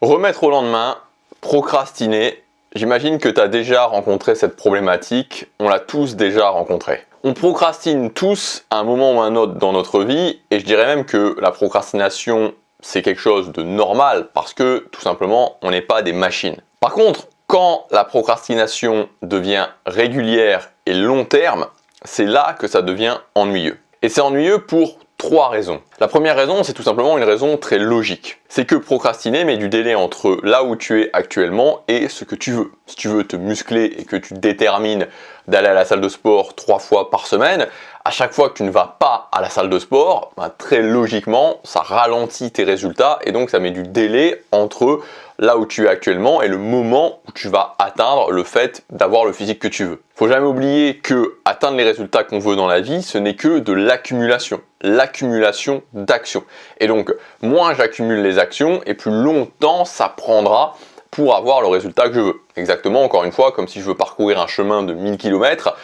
Remettre au lendemain, procrastiner, j'imagine que tu as déjà rencontré cette problématique, on l'a tous déjà rencontrée. On procrastine tous à un moment ou à un autre dans notre vie et je dirais même que la procrastination c'est quelque chose de normal parce que tout simplement on n'est pas des machines. Par contre, quand la procrastination devient régulière et long terme, c'est là que ça devient ennuyeux. Et c'est ennuyeux pour trois raisons. La première raison, c'est tout simplement une raison très logique. C'est que procrastiner met du délai entre là où tu es actuellement et ce que tu veux. Si tu veux te muscler et que tu détermines d'aller à la salle de sport 3 fois par semaine, à chaque fois que tu ne vas pas à la salle de sport, très logiquement, ça ralentit tes résultats et donc ça met du délai entre là où tu es actuellement et le moment où tu vas atteindre le fait d'avoir le physique que tu veux. Faut jamais oublier que atteindre les résultats qu'on veut dans la vie, ce n'est que de l'accumulation d'actions. Et donc, moins j'accumule les actions et plus longtemps ça prendra pour avoir le résultat que je veux. Exactement, encore une fois, comme si je veux parcourir un chemin de 1000 km,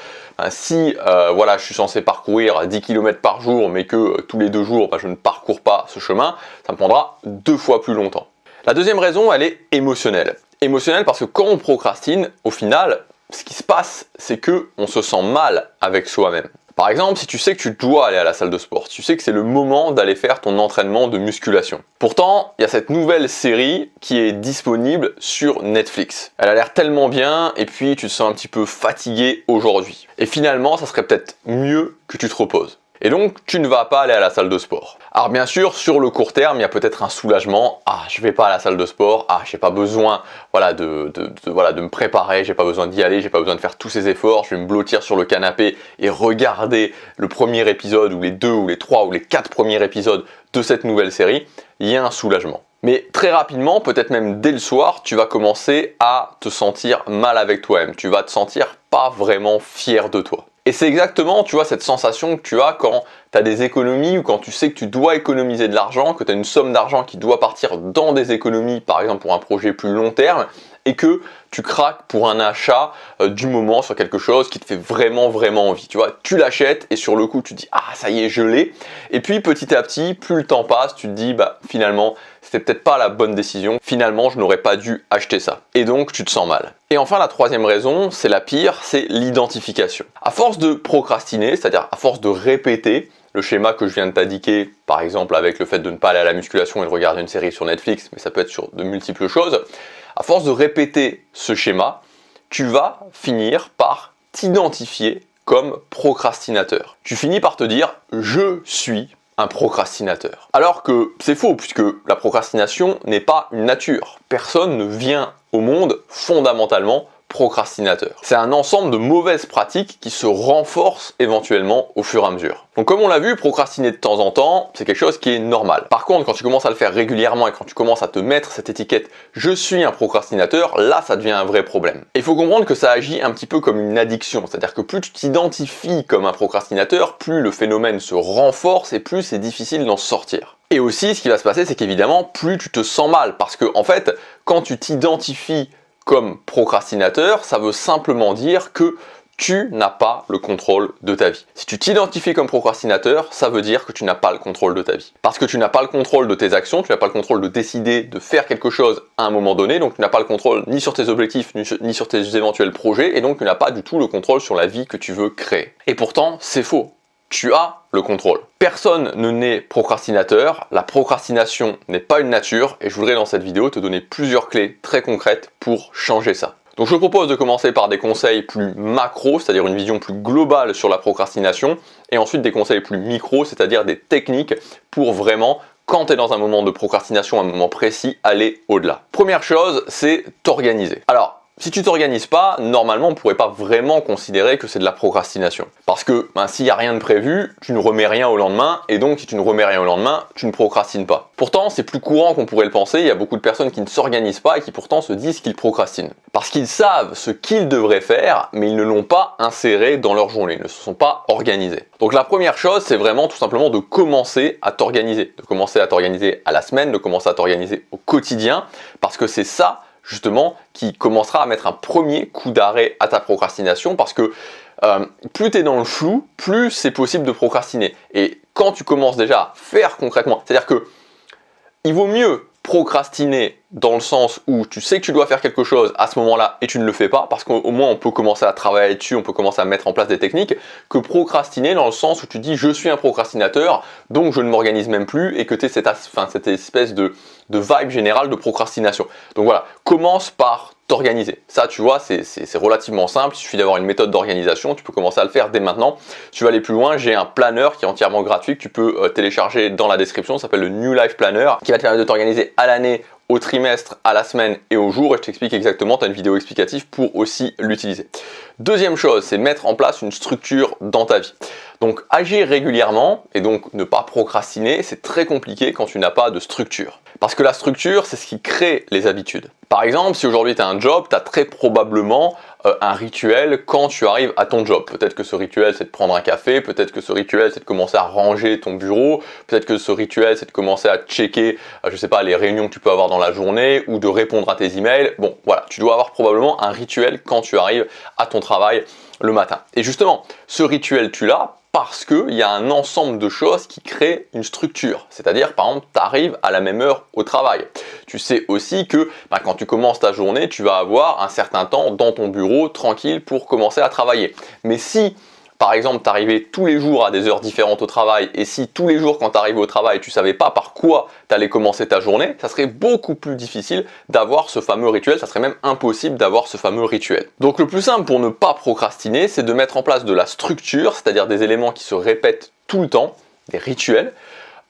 si je suis censé parcourir 10 km par jour, mais que tous les 2 jours, je ne parcours pas ce chemin, ça me prendra 2 fois plus longtemps. La deuxième raison, elle est émotionnelle. Émotionnelle parce que quand on procrastine, au final, ce qui se passe, c'est que on se sent mal avec soi-même. Par exemple, si tu sais que tu dois aller à la salle de sport, tu sais que c'est le moment d'aller faire ton entraînement de musculation. Pourtant, il y a cette nouvelle série qui est disponible sur Netflix. Elle a l'air tellement bien et puis tu te sens un petit peu fatigué aujourd'hui. Et finalement, ça serait peut-être mieux que tu te reposes. Et donc, tu ne vas pas aller à la salle de sport. Alors bien sûr, sur le court terme, il y a peut-être un soulagement. Ah, je vais pas à la salle de sport. Ah, j'ai pas besoin de me préparer, j'ai pas besoin d'y aller, j'ai pas besoin de faire tous ces efforts. Je vais me blottir sur le canapé et regarder le premier épisode ou les 2 ou les 3 ou les 4 premiers épisodes de cette nouvelle série. Il y a un soulagement. Mais très rapidement, peut-être même dès le soir, tu vas commencer à te sentir mal avec toi-même. Tu vas te sentir pas vraiment fier de toi. Et c'est exactement, tu vois, cette sensation que tu as quand tu as des économies ou quand tu sais que tu dois économiser de l'argent, que tu as une somme d'argent qui doit partir dans des économies, par exemple pour un projet plus long terme, et que tu craques pour un achat du moment sur quelque chose qui te fait vraiment envie. Tu vois, tu l'achètes et sur le coup tu te dis ah ça y est je l'ai. Et puis petit à petit, plus le temps passe, tu te dis finalement c'était peut-être pas la bonne décision. Finalement je n'aurais pas dû acheter ça. Et donc tu te sens mal. Et enfin la troisième raison, c'est la pire, c'est l'identification. À force de procrastiner, c'est-à-dire à force de répéter le schéma que je viens de t'indiquer, par exemple avec le fait de ne pas aller à la musculation et de regarder une série sur Netflix, mais ça peut être sur de multiples choses. À force de répéter ce schéma, tu vas finir par t'identifier comme procrastinateur. Tu finis par te dire « je suis un procrastinateur ». Alors que c'est faux puisque la procrastination n'est pas une nature. Personne ne vient au monde fondamentalement procrastinateur. C'est un ensemble de mauvaises pratiques qui se renforcent éventuellement au fur et à mesure. Donc comme on l'a vu, procrastiner de temps en temps, c'est quelque chose qui est normal. Par contre, quand tu commences à le faire régulièrement et quand tu commences à te mettre cette étiquette « je suis un procrastinateur », là ça devient un vrai problème. Et il faut comprendre que ça agit un petit peu comme une addiction, c'est-à-dire que plus tu t'identifies comme un procrastinateur, plus le phénomène se renforce et plus c'est difficile d'en sortir. Et aussi, ce qui va se passer, c'est qu'évidemment, plus tu te sens mal, parce que en fait, quand tu t'identifies comme procrastinateur, ça veut simplement dire que tu n'as pas le contrôle de ta vie. Si tu t'identifies comme procrastinateur, ça veut dire que tu n'as pas le contrôle de ta vie. Parce que tu n'as pas le contrôle de tes actions, tu n'as pas le contrôle de décider de faire quelque chose à un moment donné, donc tu n'as pas le contrôle ni sur tes objectifs, ni sur tes éventuels projets, et donc tu n'as pas du tout le contrôle sur la vie que tu veux créer. Et pourtant, c'est faux. Tu as le contrôle. Personne ne naît procrastinateur, la procrastination n'est pas une nature et je voudrais dans cette vidéo te donner plusieurs clés très concrètes pour changer ça. Donc je te propose de commencer par des conseils plus macro, c'est-à-dire une vision plus globale sur la procrastination et ensuite des conseils plus micro, c'est-à-dire des techniques pour vraiment, quand tu es dans un moment de procrastination, un moment précis, aller au-delà. Première chose, c'est t'organiser. Alors, si tu t'organises pas, normalement on ne pourrait pas vraiment considérer que c'est de la procrastination. Parce que s'il n'y a rien de prévu, tu ne remets rien au lendemain, et donc si tu ne remets rien au lendemain, tu ne procrastines pas. Pourtant, c'est plus courant qu'on pourrait le penser, il y a beaucoup de personnes qui ne s'organisent pas et qui pourtant se disent qu'ils procrastinent. Parce qu'ils savent ce qu'ils devraient faire, mais ils ne l'ont pas inséré dans leur journée, ils ne se sont pas organisés. Donc la première chose, c'est vraiment tout simplement de commencer à t'organiser. De commencer à t'organiser à la semaine, de commencer à t'organiser au quotidien, parce que c'est ça, justement, qui commencera à mettre un premier coup d'arrêt à ta procrastination parce que plus tu es dans le flou, plus c'est possible de procrastiner. Et quand tu commences déjà à faire concrètement, c'est-à-dire que il vaut mieux procrastiner dans le sens où tu sais que tu dois faire quelque chose à ce moment-là et tu ne le fais pas, parce qu'au moins on peut commencer à travailler dessus, on peut commencer à mettre en place des techniques, que procrastiner dans le sens où tu dis je suis un procrastinateur, donc je ne m'organise même plus, et que tu aies cette espèce de vibe générale de procrastination. Donc voilà, commence par t'organiser. Ça, tu vois, c'est relativement simple, il suffit d'avoir une méthode d'organisation, tu peux commencer à le faire dès maintenant. Si tu veux aller plus loin, j'ai un planner qui est entièrement gratuit que tu peux télécharger dans la description, ça s'appelle le New Life Planner, qui va te permettre de t'organiser à l'année, au trimestre, à la semaine et au jour, et je t'explique exactement, tu as une vidéo explicative pour aussi l'utiliser. Deuxième chose, c'est mettre en place une structure dans ta vie. Donc agir régulièrement et donc ne pas procrastiner, c'est très compliqué quand tu n'as pas de structure. Parce que la structure, c'est ce qui crée les habitudes. Par exemple, si aujourd'hui tu as un job, tu as très probablement un rituel quand tu arrives à ton job. Peut-être que ce rituel, c'est de prendre un café, peut-être que ce rituel, c'est de commencer à ranger ton bureau, peut-être que ce rituel, c'est de commencer à checker, je sais pas, les réunions que tu peux avoir dans la journée ou de répondre à tes emails. Bon, voilà, tu dois avoir probablement un rituel quand tu arrives à ton travail le matin. Et justement, ce rituel, tu l'as parce qu'il y a un ensemble de choses qui créent une structure. C'est-à-dire, par exemple, tu arrives à la même heure au travail. Tu sais aussi que quand tu commences ta journée, tu vas avoir un certain temps dans ton bureau tranquille pour commencer à travailler. Mais si, par exemple, tu arrivais tous les jours à des heures différentes au travail, et si tous les jours quand tu arrivais au travail, tu ne savais pas par quoi tu allais commencer ta journée, ça serait beaucoup plus difficile d'avoir ce fameux rituel, ça serait même impossible d'avoir ce fameux rituel. Donc le plus simple pour ne pas procrastiner, c'est de mettre en place de la structure, c'est-à-dire des éléments qui se répètent tout le temps, des rituels,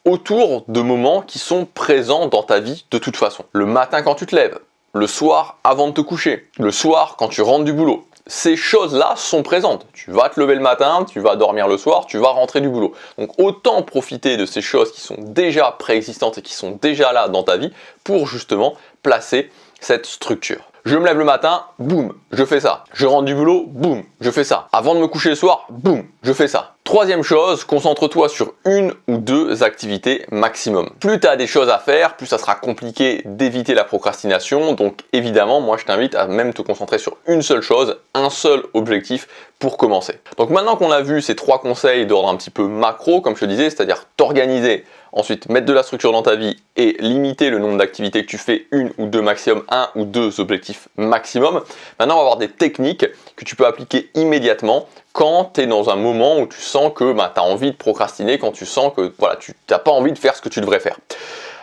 autour de moments qui sont présents dans ta vie de toute façon. Le matin quand tu te lèves, le soir avant de te coucher, le soir quand tu rentres du boulot. Ces choses-là sont présentes. Tu vas te lever le matin, tu vas dormir le soir, tu vas rentrer du boulot. Donc autant profiter de ces choses qui sont déjà préexistantes et qui sont déjà là dans ta vie pour justement placer cette structure. Je me lève le matin, boum, je fais ça. Je rentre du boulot, boum, je fais ça. Avant de me coucher le soir, boum, je fais ça. Troisième chose, concentre-toi sur une ou deux activités maximum. Plus tu as des choses à faire, plus ça sera compliqué d'éviter la procrastination. Donc évidemment, moi je t'invite à même te concentrer sur une seule chose, un seul objectif pour commencer. Donc maintenant qu'on a vu ces trois conseils d'ordre un petit peu macro, comme je te disais, c'est-à-dire t'organiser, ensuite mettre de la structure dans ta vie et limiter le nombre d'activités que tu fais, une ou deux maximum, un ou deux objectifs maximum. Maintenant, on va avoir des techniques que tu peux appliquer immédiatement quand tu es dans un moment où tu sens que tu as envie de procrastiner, quand tu sens que voilà, tu n'as pas envie de faire ce que tu devrais faire.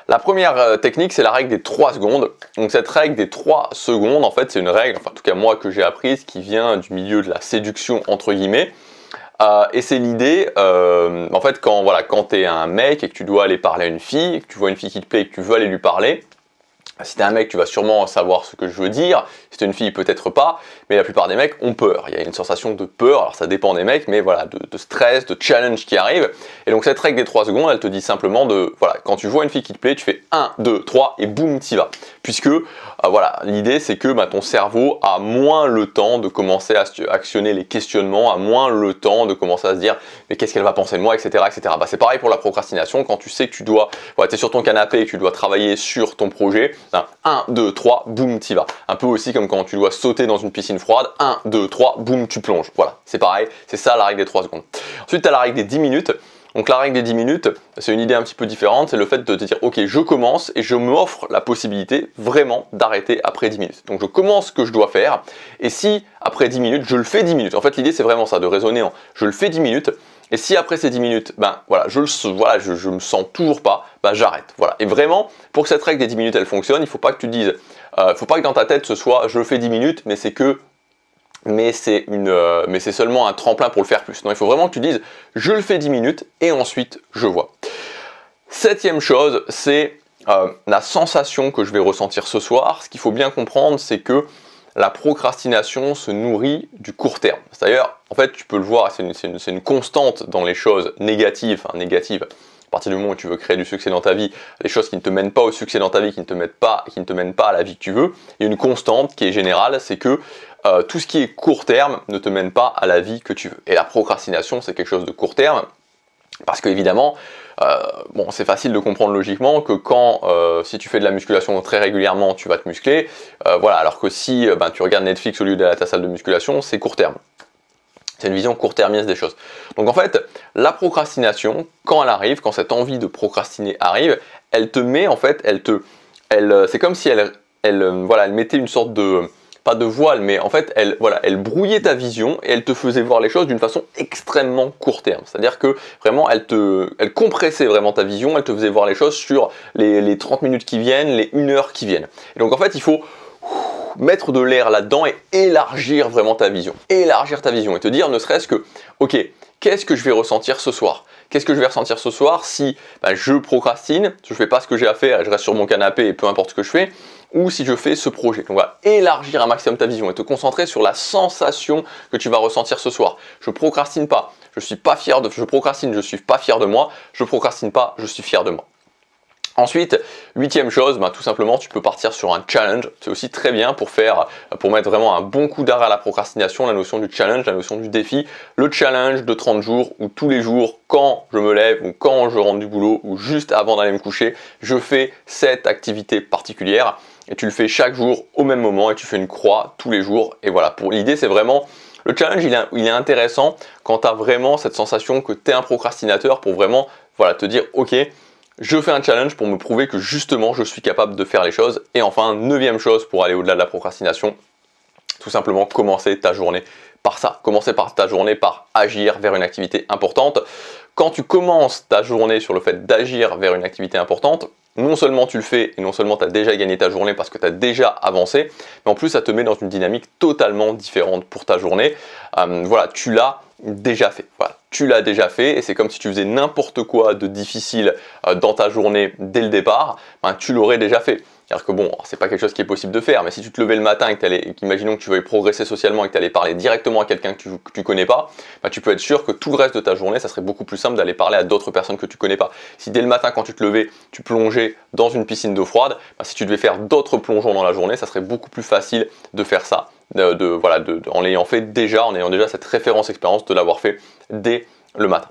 La première technique, c'est la règle des 3 secondes. Donc cette règle des 3 secondes, en fait, c'est une règle, enfin en tout cas moi que j'ai apprise, qui vient du milieu de la séduction entre guillemets. Et c'est l'idée, en fait, quand tu es un mec et que tu dois aller parler à une fille, que tu vois une fille qui te plaît et que tu veux aller lui parler, si t'es un mec, tu vas sûrement savoir ce que je veux dire. Si t'es une fille, peut-être pas. Mais la plupart des mecs ont peur. Il y a une sensation de peur. Alors ça dépend des mecs, mais voilà, de stress, de challenge qui arrive. Et donc cette règle des 3 secondes, elle te dit simplement quand tu vois une fille qui te plaît, tu fais 1, 2, 3 et boum, t'y vas. Puisque l'idée c'est que ton cerveau a moins le temps de commencer à actionner les questionnements, a moins le temps de commencer à se dire mais qu'est-ce qu'elle va penser de moi, etc. etc. C'est pareil pour la procrastination. Quand tu sais que tu dois, t'es sur ton canapé et que tu dois travailler sur ton projet, 1, 2, 3, boum, t'y vas. Un peu aussi comme quand tu dois sauter dans une piscine froide, 1, 2, 3, boum, tu plonges. Voilà, c'est pareil, c'est ça la règle des 3 secondes. Ensuite, tu as la règle des 10 minutes. Donc la règle des 10 minutes, c'est une idée un petit peu différente, c'est le fait de te dire ok, je commence et je m'offre la possibilité vraiment d'arrêter après 10 minutes. Donc je commence ce que je dois faire et si après 10 minutes, je le fais 10 minutes. En fait l'idée c'est vraiment ça, de raisonner en je le fais 10 minutes et si après ces 10 minutes, je me sens toujours pas, j'arrête. Voilà. Et vraiment, pour que cette règle des 10 minutes elle fonctionne, il faut pas que tu te dises, faut pas que dans ta tête ce soit je le fais 10 minutes mais c'est seulement un tremplin pour le faire plus. Non, il faut vraiment que tu dises je le fais 10 minutes et ensuite je vois. Septième chose, c'est la sensation que je vais ressentir ce soir. Ce qu'il faut bien comprendre, c'est que la procrastination se nourrit du court terme. C'est-à-dire, en fait, tu peux le voir, c'est une constante dans les choses négatives. À partir du moment où tu veux créer du succès dans ta vie, les choses qui ne te mènent pas au succès dans ta vie, qui ne te mènent pas à la vie que tu veux, il y a une constante qui est générale, c'est que tout ce qui est court terme ne te mène pas à la vie que tu veux. Et la procrastination, c'est quelque chose de court terme, parce qu'évidemment, c'est facile de comprendre logiquement que si tu fais de la musculation très régulièrement, tu vas te muscler, alors que si tu regardes Netflix au lieu d'aller à ta salle de musculation, c'est court terme. C'est une vision court-termiste des choses. Donc en fait, la procrastination, quand elle arrive, quand cette envie de procrastiner arrive, elle te c'est comme si voilà, elle mettait une sorte de, pas de voile, mais en fait, elle brouillait ta vision et elle te faisait voir les choses d'une façon extrêmement court terme. C'est-à-dire que vraiment, elle compressait vraiment ta vision, elle te faisait voir les choses sur les 30 minutes qui viennent, les 1 heure qui viennent. Et donc en fait, il faut mettre de l'air là-dedans et élargir vraiment ta vision. Élargir ta vision et te dire ne serait-ce que, ok, qu'est-ce que je vais ressentir ce soir? Qu'est-ce que je vais ressentir ce soir si je procrastine, je ne fais pas ce que j'ai à faire et je reste sur mon canapé et peu importe ce que je fais, ou si je fais ce projet. Donc voilà, élargir un maximum ta vision et te concentrer sur la sensation que tu vas ressentir ce soir. Je procrastine pas, je procrastine, je suis pas fier de moi, je procrastine pas, je suis fier de moi. Ensuite, 8e chose, tout simplement, tu peux partir sur un challenge. C'est aussi très bien pour mettre vraiment un bon coup d'arrêt à la procrastination, la notion du challenge, la notion du défi. Le challenge de 30 jours où tous les jours, quand je me lève ou quand je rentre du boulot ou juste avant d'aller me coucher, je fais cette activité particulière et tu le fais chaque jour au même moment et tu fais une croix tous les jours. Et voilà, pour l'idée, c'est vraiment... Le challenge, il est intéressant quand tu as vraiment cette sensation que tu es un procrastinateur pour vraiment te dire, ok, je fais un challenge pour me prouver que justement je suis capable de faire les choses. Et enfin, 9e chose pour aller au-delà de la procrastination, tout simplement commencer ta journée par ça. Commencer par ta journée par agir vers une activité importante. Quand tu commences ta journée sur le fait d'agir vers une activité importante, non seulement tu le fais et non seulement tu as déjà gagné ta journée parce que tu as déjà avancé, mais en plus ça te met dans une dynamique totalement différente pour ta journée. Voilà, tu l'as déjà fait. Voilà, tu l'as déjà fait et c'est comme si tu faisais n'importe quoi de difficile dans ta journée dès le départ, tu l'aurais déjà fait. C'est-à-dire que bon, c'est pas quelque chose qui est possible de faire, mais si tu te levais le matin et qu'imaginons que tu veuilles progresser socialement et que tu allais parler directement à quelqu'un que tu connais pas, tu peux être sûr que tout le reste de ta journée, ça serait beaucoup plus simple d'aller parler à d'autres personnes que tu connais pas. Si dès le matin quand tu te levais, tu plongeais dans une piscine d'eau froide, si tu devais faire d'autres plongeons dans la journée, ça serait beaucoup plus facile de faire ça, en l'ayant fait déjà, en ayant déjà cette référence expérience de l'avoir fait dès le matin.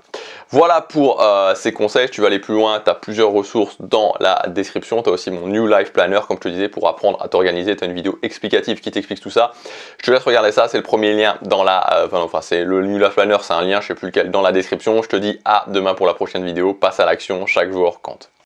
Voilà pour ces conseils. Si tu veux aller plus loin, tu as plusieurs ressources dans la description. Tu as aussi mon New Life Planner, comme je te disais, pour apprendre à t'organiser. Tu as une vidéo explicative qui t'explique tout ça. Je te laisse regarder ça, c'est le premier lien dans la... c'est le New Life Planner, c'est un lien, je ne sais plus lequel, dans la description. Je te dis à demain pour la prochaine vidéo. Passe à l'action, chaque jour compte.